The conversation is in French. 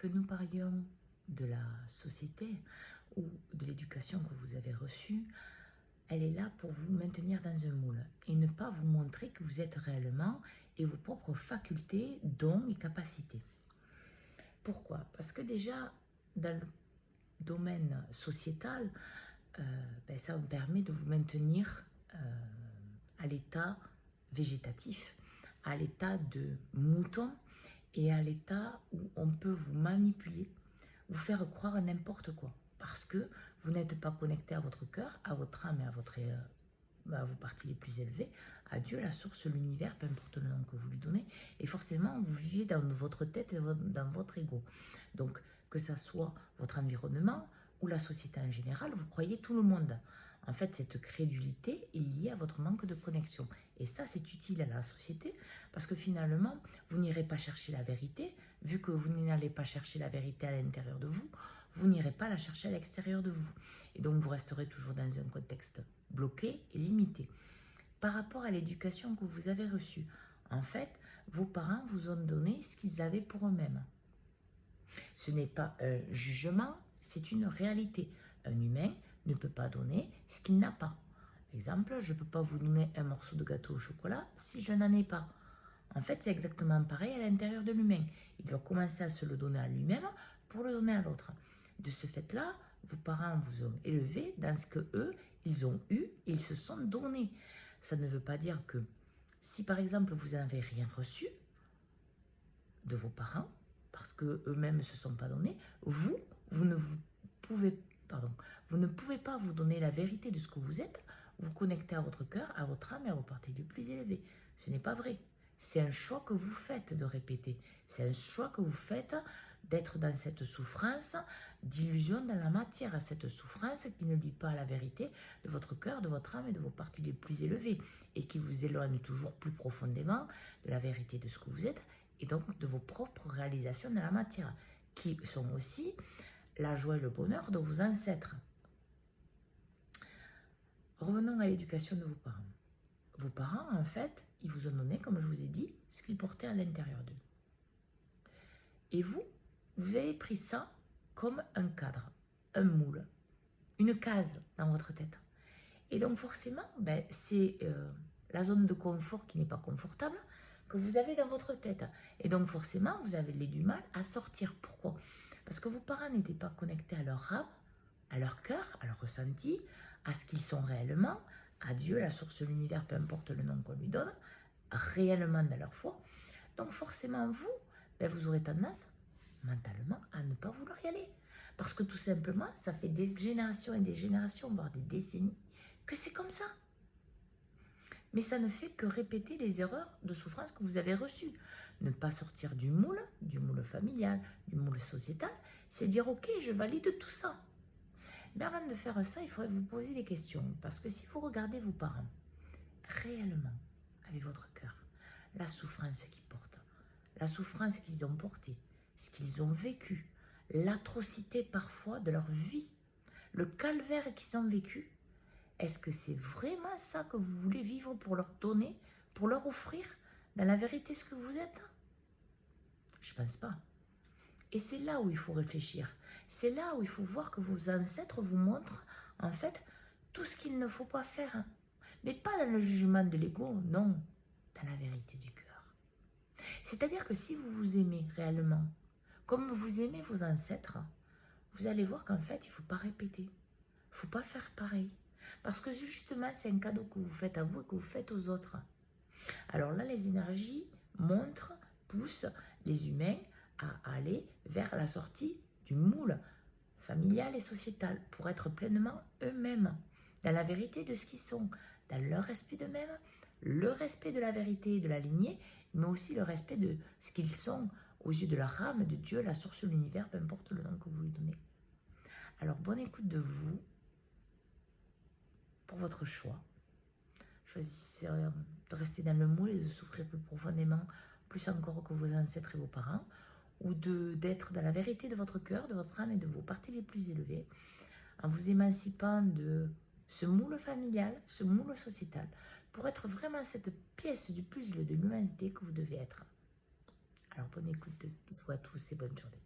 que nous parlions de la société ou de l'éducation que vous avez reçue, elle est là pour vous maintenir dans un moule et ne pas vous montrer que vous êtes réellement et vos propres facultés, dons et capacités. Pourquoi? Parce que déjà, dans le domaine sociétal, ça vous permet de vous maintenir à l'état végétatif, à l'état de mouton et à l'état où on peut vous manipuler, vous faire croire à n'importe quoi. Parce que vous n'êtes pas connecté à votre cœur, à votre âme et à vos parties les plus élevées, à Dieu, la source, l'univers, peu importe le nom que vous lui donnez. Et forcément, vous vivez dans votre tête et dans votre ego. Donc, que ça soit votre environnement ou la société en général, vous croyez tout le monde. En fait, cette crédulité est liée à votre manque de connexion. Et ça, c'est utile à la société parce que finalement, vous n'irez pas chercher la vérité. Vu que vous n'allez pas chercher la vérité à l'intérieur de vous, vous n'irez pas la chercher à l'extérieur de vous. Et donc, vous resterez toujours dans un contexte bloqué et limité. Par rapport à l'éducation que vous avez reçue, en fait, vos parents vous ont donné ce qu'ils avaient pour eux-mêmes. Ce n'est pas un jugement, c'est une réalité. Un humain ne peut pas donner ce qu'il n'a pas. Exemple, je ne peux pas vous donner un morceau de gâteau au chocolat si je n'en ai pas. En fait, c'est exactement pareil à l'intérieur de l'humain. Il doit commencer à se le donner à lui-même pour le donner à l'autre. De ce fait-là, vos parents vous ont élevé dans ce que eux, ils ont eu et ils se sont donnés. Ça ne veut pas dire que si par exemple vous n'avez rien reçu de vos parents, parce qu'eux-mêmes ne se sont pas donnés, vous ne pouvez pas vous donner la vérité de ce que vous êtes, vous connecter à votre cœur, à votre âme et à vos parties les plus élevées. Ce n'est pas vrai. C'est un choix que vous faites de répéter. C'est un choix que vous faites d'être dans cette souffrance, d'illusion dans la matière, cette souffrance qui ne dit pas la vérité de votre cœur, de votre âme et de vos parties les plus élevées et qui vous éloigne toujours plus profondément de la vérité de ce que vous êtes et donc de vos propres réalisations dans la matière, qui sont aussi la joie et le bonheur de vos ancêtres. Revenons à l'éducation de vos parents. Vos parents, en fait, ils vous ont donné, comme je vous ai dit, ce qu'ils portaient à l'intérieur d'eux. Et vous avez pris ça comme un cadre, un moule, une case dans votre tête. Et donc forcément, c'est la zone de confort qui n'est pas confortable que vous avez dans votre tête. Et donc forcément, vous avez du mal à sortir. Pourquoi? Parce que vos parents n'étaient pas connectés à leur âme, à leur cœur, à leur ressenti, à ce qu'ils sont réellement, à Dieu, la source de l'univers, peu importe le nom qu'on lui donne, réellement dans leur foi. Donc forcément, vous aurez tendance, mentalement, à ne pas vouloir y aller. Parce que tout simplement, ça fait des générations et des générations, voire des décennies, que c'est comme ça. Mais ça ne fait que répéter les erreurs de souffrance que vous avez reçues. Ne pas sortir du moule familial, du moule sociétal, c'est dire ok, je valide tout ça. Mais avant de faire ça, il faudrait vous poser des questions. Parce que si vous regardez vos parents, réellement, avec votre cœur, la souffrance qu'ils portent, la souffrance qu'ils ont portée, ce qu'ils ont vécu, l'atrocité parfois de leur vie, le calvaire qu'ils ont vécu, est-ce que c'est vraiment ça que vous voulez vivre pour leur donner, pour leur offrir dans la vérité ce que vous êtes? Je ne pense pas. Et c'est là où il faut réfléchir. C'est là où il faut voir que vos ancêtres vous montrent en fait tout ce qu'il ne faut pas faire. Mais pas dans le jugement de l'ego, non, dans la vérité du cœur. C'est-à-dire que si vous vous aimez réellement, comme vous aimez vos ancêtres, vous allez voir qu'en fait, il ne faut pas répéter. Il ne faut pas faire pareil. Parce que justement, c'est un cadeau que vous faites à vous et que vous faites aux autres. Alors là, les énergies montrent, poussent les humains à aller vers la sortie du moule familial et sociétal pour être pleinement eux-mêmes, dans la vérité de ce qu'ils sont, dans leur respect d'eux-mêmes, le respect de la vérité et de la lignée, mais aussi le respect de ce qu'ils sont aux yeux de leur âme, de Dieu, la source de l'univers, peu importe le nom que vous lui donnez. Alors, bonne écoute de vous pour votre choix. Choisissez de rester dans le moule et de souffrir plus profondément, plus encore que vos ancêtres et vos parents, ou d'être dans la vérité de votre cœur, de votre âme et de vos parties les plus élevées, en vous émancipant de ce moule familial, ce moule sociétal, pour être vraiment cette pièce du puzzle de l'humanité que vous devez être. Alors bonne écoute de vous à tous et bonne journée.